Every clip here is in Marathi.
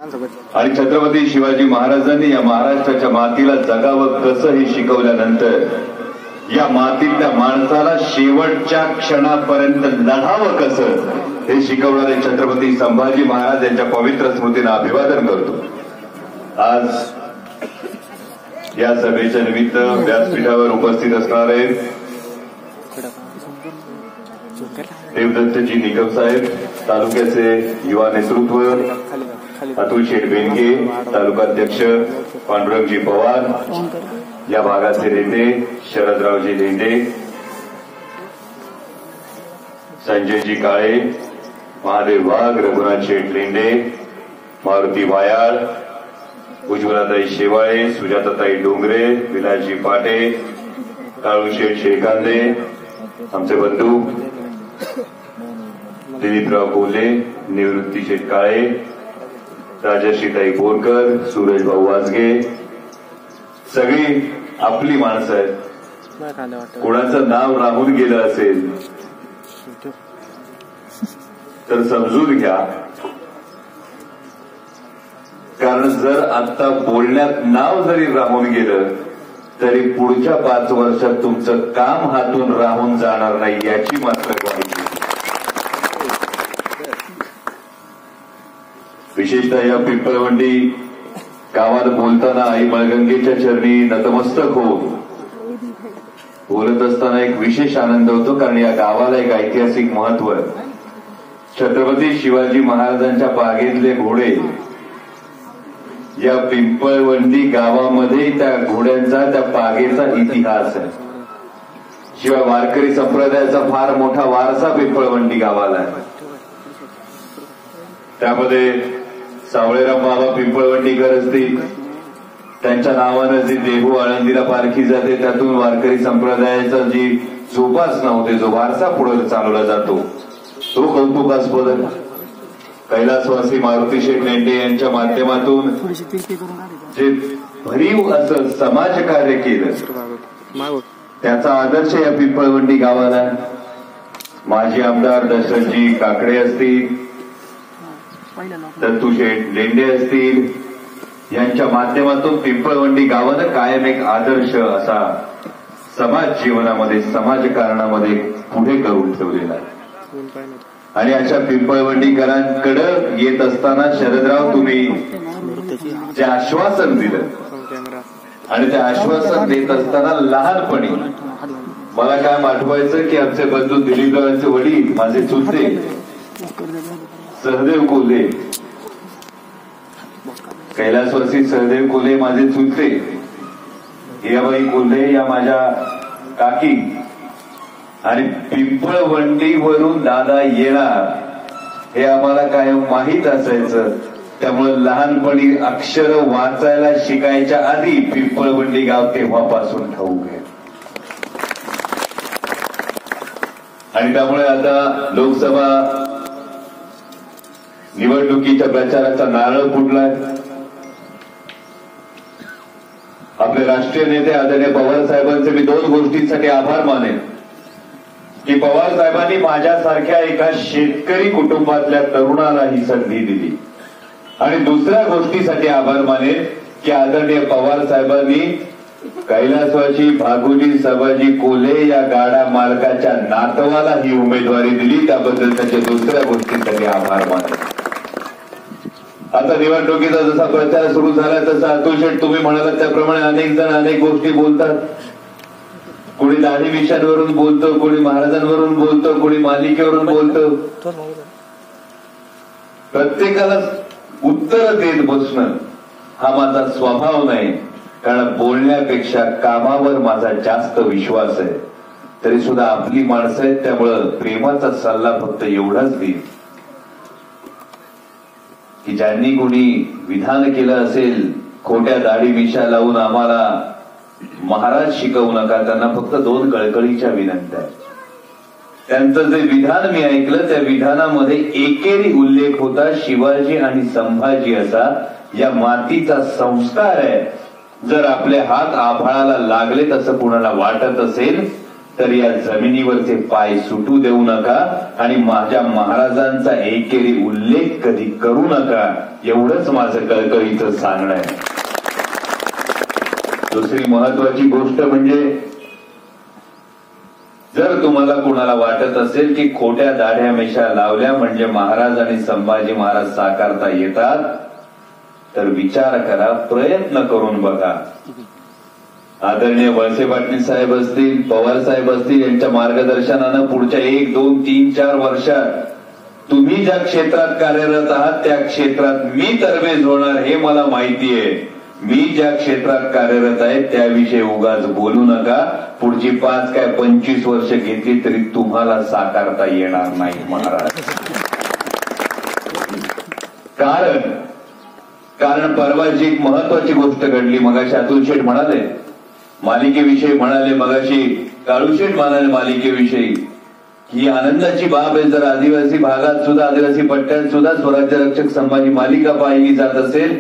आणि छत्रपती शिवाजी महाराजांनी या महाराष्ट्राच्या मातीला जगावं कसं हे शिकवल्यानंतर या मातीतल्या माणसाला शेवटच्या क्षणापर्यंत लढावं कसं हे शिकवणारे छत्रपती संभाजी महाराज यांच्या पवित्र स्मृतींना अभिवादन करतो। आज या सभेच्या निमित्त व्यासपीठावर उपस्थित असणारे देवदत्तजी निकम साहेब, तालुक्याचे युवा नेतृत्व अतुल शेठ बेनके, तालुकाध्यक्ष पांडुरंगजी पवार, या भागाचे नेते शरदरावजी लेंडे, संजयजी काळे, महादेव वाघ, रघुनाथ शेठ लेंडे, मारुती वायाळ, उज्ज्वलाताई शेवाळे, सुजाताताई डोंगरे, विलासजी पाटे, काळूशेठ शेळकांदे, आमचे बंधू दिलीपराव कोल्हे, निवृत्ती शेठ काळे, राजश्रीताई बोरकर, सूरज भाऊ वाजगे, सगळी आपली माणसं आहेत। कोणाचं नाव राहून गेलं असेल तर समजून घ्या, कारण जर आता बोलण्यात नाव जरी राहून गेलं तरी पुढच्या 5 वर्षात तुमचं काम हातून राहून जाणार नाही याची मात्र ग्वाही। विशेषतः या पिंपळवंडी गावात बोलताना आई मळगंगेच्या चरणी नतमस्तक होऊन बोलत असताना एक विशेष आनंद होतो, कारण या गावाला एक ऐतिहासिक महत्व आहे। छत्रपती शिवाजी महाराजांच्या बागेतले घोडे या पिंपळवंडी गावामध्ये त्या घोड्यांचा, त्या बागेचा इतिहास आहे। शिवाय वारकरी संप्रदायाचा फार मोठा वारसा पिंपळवंडी गावाला आहे। त्यामध्ये सावळेराम बाबा पिंपळवंडीकर असतील, त्यांच्या नावानं जी देहू आळंदीला पालखी जाते, त्यातून वारकरी संप्रदायाचा जी जोपासना होते, जो वारसा पुढे चालवला जातो, तो कौतुकास्पद आहे। कैलासवासी मारुती शेठ लेंडे यांच्या माध्यमातून जे भरीव असं समाजकार्य केलं त्याचा आदर्श या पिंपळवंडी गावाला माजी आमदार दशरथजी काकडे असतील, दत्तू शेठ लेंडे असतील, यांच्या माध्यमातून पिंपळवंडी गावानं कायम एक आदर्श असा समाज जीवनामध्ये, समाजकारणामध्ये पुढे करून ठेवलेला आहे। आणि अशा पिंपळवंडीकरांकडे येत असताना शरदराव, तुम्ही जे आश्वासन दिलं आणि ते आश्वासन देत असताना लहानपणी मला काय आठवायचं की आमचे बंधू दिलीपरावांचे वडील, माझे चुलते सहदेव कोल्हे, कैलासवासी सहदेव कोल्हे माझे चुलते, हिराबाई कोल्हे या माझ्या काकी, आणि पिंपळवंडीवरून दादा येणार हे आम्हाला काय माहीत असायचं। त्यामुळे लहानपणी अक्षर वाचायला शिकायच्या आधी पिंपळवंडी गाव तेव्हापासून ठाऊक आहे। आणि त्यामुळे आता लोकसभा निवडणुकीच्या प्रचाराचा नारळ फुटलाय। आपले राष्ट्रीय नेते आदरणीय पवार साहेबांचे मी 2 गोष्टींसाठी आभार मानेन की पवार साहेबांनी माझ्यासारख्या एका शेतकरी कुटुंबातल्या तरुणाला ही संधी दिली, आणि दुसऱ्या गोष्टीसाठी आभार मानेन की आदरणीय पवार साहेबांनी कैलासवासी भागुजी सभाजी कोल्हे या गाडा मालकाच्या नातवाला ही उमेदवारी दिली, त्याबद्दल त्याच्या दुसऱ्या गोष्टीसाठी आभार मानेन। आता निवडणुकीचा जसा प्रचार सुरू झाला तसा अतुल शेठ तुम्ही म्हणालात त्याप्रमाणे अनेक जण अनेक गोष्टी बोलतात। कोणी दाढी मिशांवरून बोलतो, कोणी महाराजांवरून बोलतो, कोणी मालिकेवरून बोलतो। प्रत्येकाला उत्तर देत बसणं हा माझा स्वभाव नाही, कारण बोलण्यापेक्षा कामावर माझा जास्त विश्वास आहे। तरी सुद्धा आपली माणसं आहेत, त्यामुळं प्रेमाचा सल्ला फक्त एवढाच देईल की ज्यांनी कोणी विधान केलं असेल खोट्या दाढी मिशा लावून आम्हाला महाराज शिकवू नका, त्यांना फक्त 2 कळकळीच्या विनंत्या आहेत। त्यांचं जे विधान मी ऐकलं त्या विधानामध्ये एकेरी उल्लेख होता शिवाजी आणि संभाजी असा, या मातीचा संस्कार आहे। जर आपले हात आभाळाला लागले तसं कुणाला वाटत असेल तर या जमिनीवरचे पाय सुटू देऊ नका आणि माझ्या महाराजांचा एकेरी उल्लेख कधी करू नका, एवढंच माझं कळकळीचं सांगणं आहे. दुसरी महत्वाची गोष्ट म्हणजे, जर तुम्हाला कुणाला वाटत असेल की खोट्या दाढ्या मिशा लावल्या म्हणजे महाराज आणि संभाजी महाराज साकारता येतात, तर विचार करा, प्रयत्न करून बघा. आदरणीय वळसे पाटील साहेब असतील, पवार साहेब असतील, यांच्या मार्गदर्शनानं पुढच्या 1, 2, 3, 4 वर्षात तुम्ही ज्या क्षेत्रात कार्यरत आहात त्या क्षेत्रात मी तरबेज होणार हे मला माहितीये. मी ज्या क्षेत्रात कार्यरत आहे त्याविषयी उगाच बोलू नका. पुढची 5 काय 25 वर्ष घेतली तरी तुम्हाला साकारता येणार नाही महाराज. कारण परवाची एक महत्वाची गोष्ट घडली. मगाशी अतुल शेठ म्हणाले मालिकेविषयी, म्हणाले मगाशी काळू शेठ म्हणाले मालिकेविषयी, ही आनंदाची बाब आहे. जर आदिवासी भागात सुद्धा, आदिवासी पट्ट्यात सुद्धा स्वराज्य रक्षक संभाजी मालिका पाहिली जात असेल,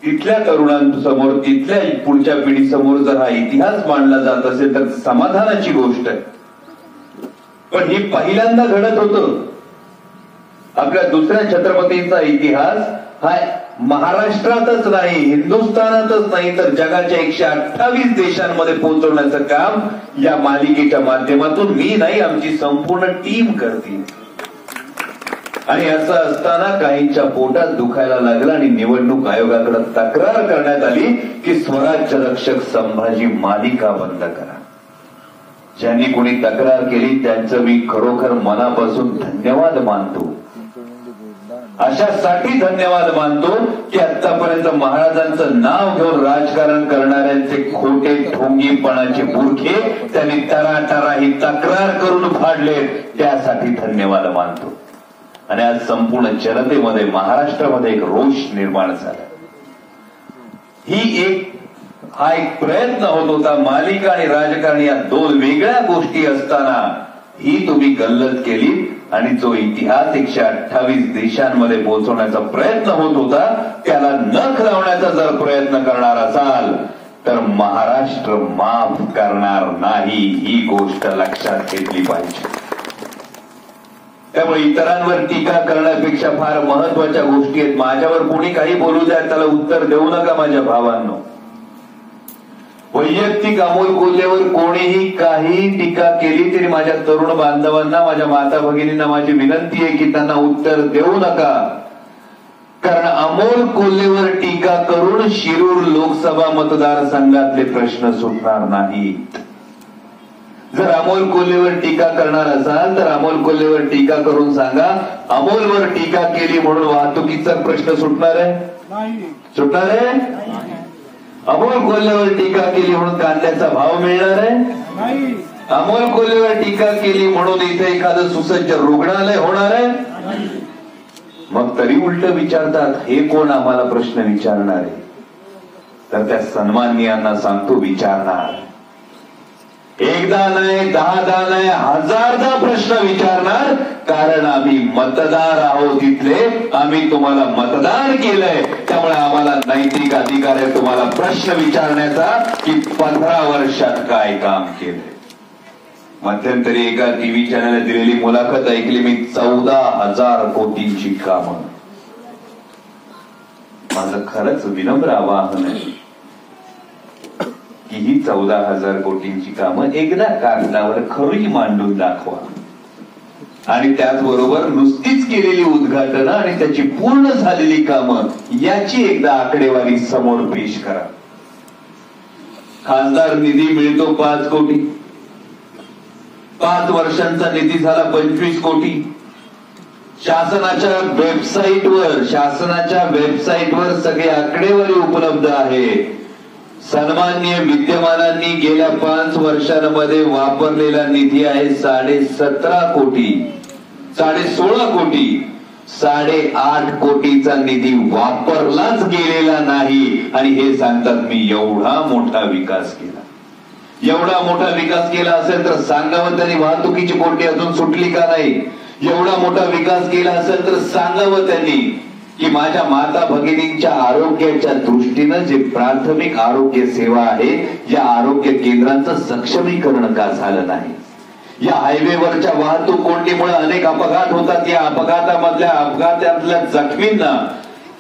तिथल्या तरुणांसमोर, तिथल्या पुढच्या पिढीसमोर जर हा इतिहास मांडला जात असेल तर समाधानाची गोष्ट आहे. पण ही पहिल्यांदा घडत होतं. आपल्या दुसऱ्या छत्रपतींचा इतिहास हा महाराष्ट्रातच नाही, हिंदुस्थानातच नाही, तर जगाच्या 128 देशांमध्ये पोहोचवण्याचं काम या मालिकेच्या माध्यमातून मी नाही, आमची संपूर्ण टीम करते. आणि असं असताना काहींच्या पोटात दुखायला लागलं आणि निवडणूक आयोगाकडे तक्रार करण्यात आली की स्वराज्य रक्षक संभाजी मालिका बंद करा. ज्यांनी कोणी तक्रार केली त्यांचं मी खरोखर मनापासून धन्यवाद मानतो. अशासाठी धन्यवाद मानतो की आतापर्यंत महाराजांचं नाव घेऊन राजकारण करणाऱ्यांचे खोटे ढोंगीपणाचे बुरखे त्यांनी तराटरा ही तक्रार करून फाडले, त्यासाठी धन्यवाद मानतो. आणि आज संपूर्ण जनतेमध्ये, महाराष्ट्रामध्ये एक रोष निर्माण झाला. हा एक प्रयत्न होत होता. मालिका आणि राजकारण या 2 वेगळ्या गोष्टी असताना ही तुम्ही गल्लत केली आणि जो इतिहास 128 देशांमध्ये पोहोचवण्याचा प्रयत्न होत होता त्याला नख लावण्याचा जर प्रयत्न करणार असाल तर महाराष्ट्र माफ करणार नाही, ही गोष्ट लक्षात घेतली पाहिजे. त्यामुळे इतरांवर टीका करण्यापेक्षा फार महत्वाच्या गोष्टी आहेत. माझ्यावर कोणी काही बोलू द्या, त्याला उत्तर देऊ नका माझ्या भावांनो. वैयक्तिक अमोल कोल्हेवर कोणीही काही टीका केली तरी माझ्या तरुण बांधवांना, माझ्या माता भगिनींना माझी विनंती आहे की त्यांना उत्तर देऊ नका. कारण अमोल कोल्हेवर टीका करून शिरूर लोकसभा मतदारसंघातले प्रश्न सुटणार नाहीत. जर अमोल कोल्हेवर टीका करणार असाल तर अमोल कोल्हेवर टीका करून सांगा, अमोलवर टीका केली म्हणून वाहतुकीचा प्रश्न सुटणार आहे? सुटणार आहे? अमोल कोल्हेवर टीका केली म्हणून कांद्याचा भाव मिळणार आहे? अमोल कोल्हेवर टीका केली म्हणून इथे एखादं सुसज्ज रुग्णालय होणार आहे? मग तरी उलट विचारतात, हे कोण आम्हाला प्रश्न विचारणार आहे? तर त्या सन्माननीयांना सांगतो, विचारणार. एकदा नाही, 10दा नाही, 1000दा प्रश्न विचारणार. कारण आम्ही मतदार आहोत इथले, आम्ही तुम्हाला मतदान केलंय, त्यामुळे आम्हाला नैतिक अधिकार आहे तुम्हाला प्रश्न विचारण्याचा की 15 वर्षात काय काम केलंय. मध्यंतरी एका टीव्ही चॅनलला दिलेली मुलाखत ऐकली मी. 14,000 कोटींची कामं. माझं खरंच विनम्र आवाहन आहे की ही 14,000 कोटींची कामं एकदा कागदावर खरी मांडून दाखवा आणि त्याचबरोबर नुसतीच केलेली उद्घाटनं आणि त्याची पूर्ण झालेली कामं याची एकदा आकडेवारी समोर पेश करा. खासदार निधी मिळतो 5 कोटी, 5 वर्षांचा निधी झाला 25 कोटी. शासनाच्या वेबसाईटवर सगळे आकडेवारी उपलब्ध आहे. सन्माननीय विद्यमानांनी गेल्या 5 वर्षांमध्ये वापरलेला निधी आहे 17.5 कोटी, 16.5 कोटी. 8.5 कोटीचा निधी वापरलाच गेलेला नाही आणि हे सांगतात मी एवढा मोठा विकास केला. एवढा मोठा विकास केला असेल तर सांगावं त्यांनी वाहतुकीची कोंडी अजून सुटली का नाही. एवढा मोठा विकास केला असेल तर सांगावं त्यांनी की माझ्या माता भगिनींच्या आरोग्याच्या दृष्टीनं जे प्राथमिक आरोग्य सेवा आहे या आरोग्य केंद्रांचं सक्षमीकरण का झालं नाही? या हायवेवरच्या वाहतूक कोंडीमुळे अनेक अपघात होतात. या अपघातातल्या जखमींना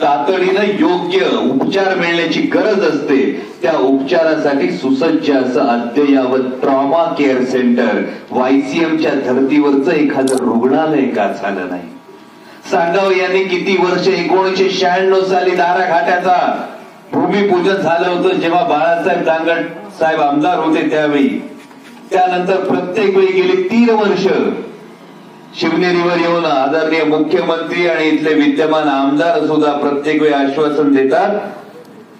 तातडीनं योग्य उपचार मिळण्याची गरज असते. त्या उपचारासाठी सुसज्ज असं अद्ययावत ट्रॉमा केअर सेंटर YCMच्या धर्तीवरचं एखादं रुग्णालय का झालं नाही? सांगाव यांनी किती वर्ष 1996 साली दाराघाट्याचा भूमिपूजन झालं होतं जेव्हा बाळासाहेब दांगट साहेब आमदार होते त्यावेळी. त्यानंतर प्रत्येक वेळी गेली 3 वर्ष शिवनेरीवर येऊन आदरणीय मुख्यमंत्री आणि इथले विद्यमान आमदार सुद्धा प्रत्येक वेळी आश्वासन देतात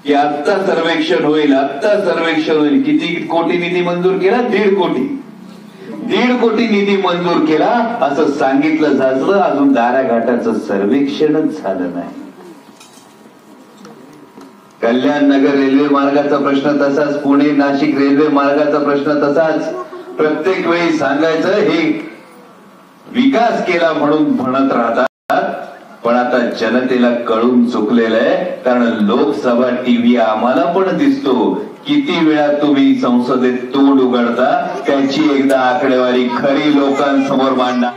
की आत्ता सर्वेक्षण होईल, आत्ता सर्वेक्षण होईल. किती कोटी निधी मंजूर केला? 1.5 कोटी निधी मंजूर केला असं सांगितलं जातं. अजून दाराघाटाचं सर्वेक्षणच झालं नाही. कल्याण नगर रेल्वे मार्गाचा प्रश्न तसाच, पुणे नाशिक रेल्वे मार्गाचा प्रश्न तसाच. प्रत्येक वेळी सांगायचं हे विकास केला म्हणून म्हणत राहतात, पण आता जनतेला कळून चुकलेलं आहे. कारण लोकसभा टीव्ही आम्हाला पण दिसतो. किती वेळा तुम्ही संसदेत तोंड उघडता त्याची एकदा आकडेवारी खरी लोकांसमोर मांडा.